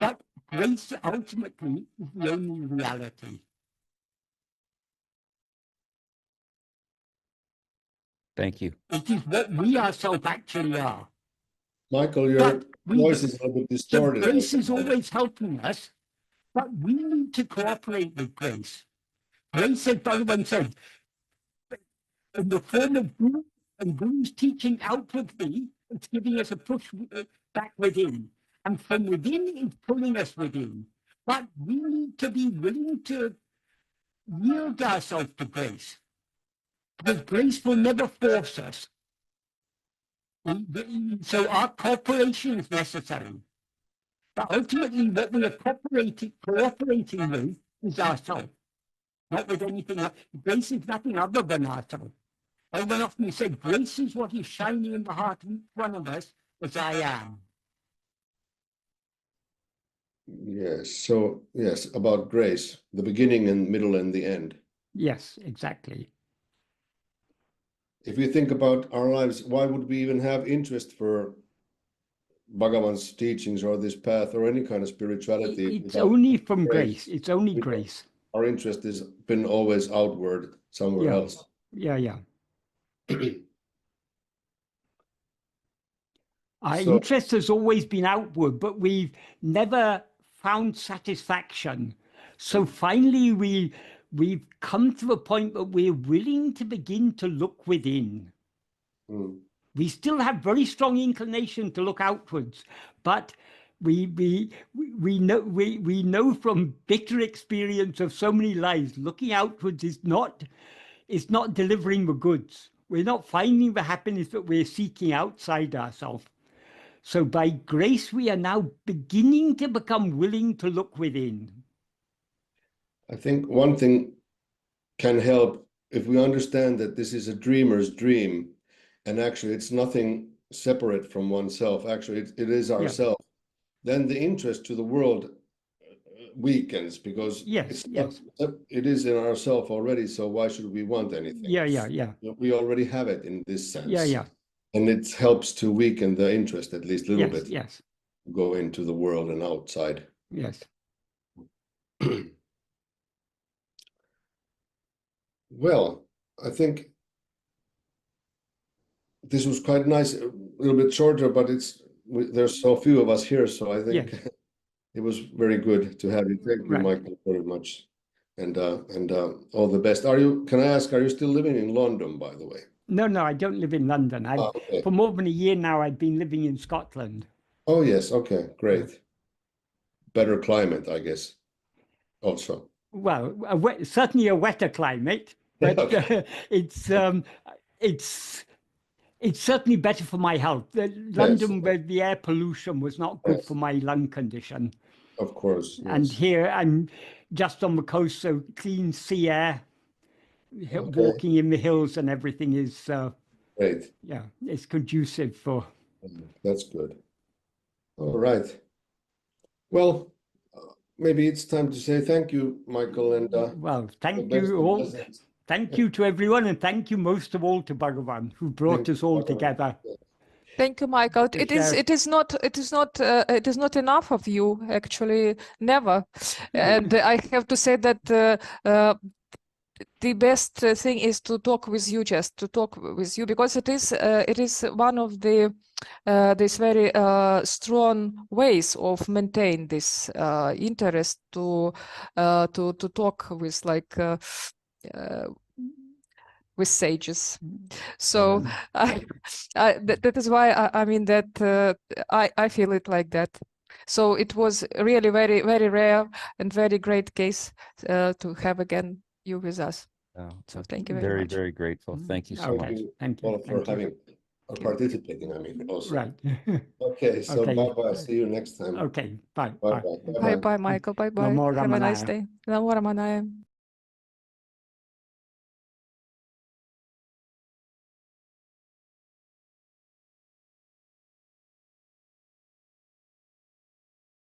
But grace ultimately is the only reality. Thank you. It is what we ourselves actually are. Michael, your voice is a little bit distorted. So grace is always helping us, but we need to cooperate with grace. Grace, as Bhagavan said, in the form of Guru, and Guru's teaching outwardly, it's giving us a push back within. And from within, it's pulling us within. But we need to be willing to yield ourselves to grace. Because grace will never force us. So our cooperation is necessary. But ultimately, what we are cooperating with is ourselves, not with anything else. Grace is nothing other than ourselves. Bhagavan often said, grace is what is shining in the heart of each one of us as I am. Yes. So, yes, about grace, the beginning and middle and the end. Yes, exactly. If you think about our lives, why would we even have interest for Bhagavan's teachings or this path or any kind of spirituality? It's only from grace. It's only grace. Our interest has been always outward, somewhere else. Yeah. Our interest has always been outward, but we've never found satisfaction. So finally, we've come to a point that we're willing to begin to look within. We still have very strong inclination to look outwards, but we know from bitter experience of so many lives, looking outwards is not delivering the goods. We're not finding the happiness that we're seeking outside ourselves. So by grace, we are now beginning to become willing to look within. I think one thing can help if we understand that this is a dreamer's dream, and actually it's nothing separate from oneself. Actually, it is ourself. Then the interest to the world weakens because it is in ourself already. So why should we want anything? Yeah. We already have it in this sense. Yeah. And it helps to weaken the interest at least a little bit. Yes. Go into the world and outside. Yes. Well, I think this was quite nice, a little bit shorter, but there's so few of us here, so I think Yes. it was very good to have you. Thank you, Right. Michael, very much, and all the best. Can I ask, are you still living in London, by the way? No, I don't live in London. Okay. For more than a year now, I've been living in Scotland. Oh yes, okay, great. Better climate, I guess, also. Well, certainly a wetter climate, but Okay. it's certainly better for my health. London, where the air pollution was not good for my lung condition. Of course, And yes. here I'm just on the coast, so clean sea air, Okay. walking in the hills and everything is, Great. yeah, it's conducive for. That's good. All right. Well, maybe it's time to say thank you, Michael, and Well, thank best you of all. blessings. Thank you to everyone, and thank you most of all to Bhagavan, who brought Thank us all Bhagavan. together. Thank you, Michael. To It is not enough of you, actually, never. And I have to say that the best thing is to talk with you, just to talk with you, because it is one of the these very strong ways of maintain this interest to talk with with sages. So that is why I mean that I feel it like that. So it was really very, very rare and very great case to have again you with us. So thank you very much. Very grateful. Thank you so Okay. much. Thank you. All for having or you. participating, I mean, also. Right. Okay, so Okay. bye-bye. See you next time. Okay. Bye. Bye-bye. Bye bye, Michael. Bye bye. Namo Have a nice Ramanaya. day. Namo Ramanaya.